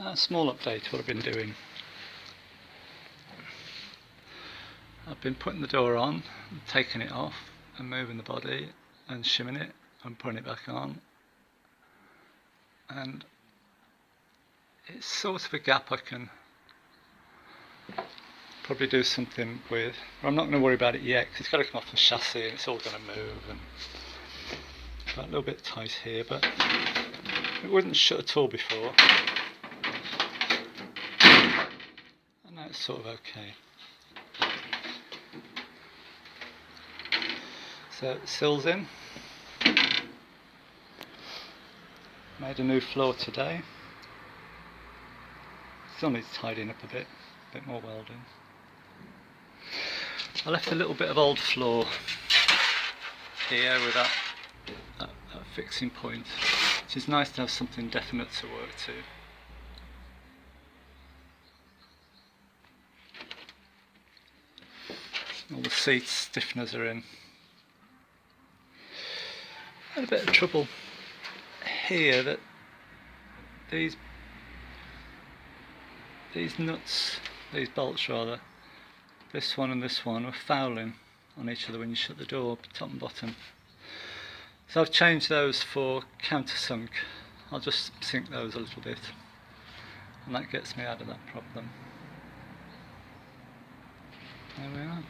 A small update to what I've been doing. I've been putting the door on, taking it off and moving the body and shimming it and putting it back on, and it's sort of a gap I can probably do something with. I'm not going to worry about it yet because it's got to come off the chassis and it's all going to move, and got a little bit tight here, but it wouldn't shut at all before, and now it's sort of okay. So sills in. Made a new floor today. Still needs tidying up a bit more welding. I left a little bit of old floor here with that fixing point, which is nice to have something definite to work to. All the seat stiffeners are in. Had a bit of trouble here that these nuts, these bolts rather, this one and this one were fouling on each other when you shut the door, top and bottom. So I've changed those for countersunk. I'll just sink those a little bit, and that gets me out of that problem. There we are.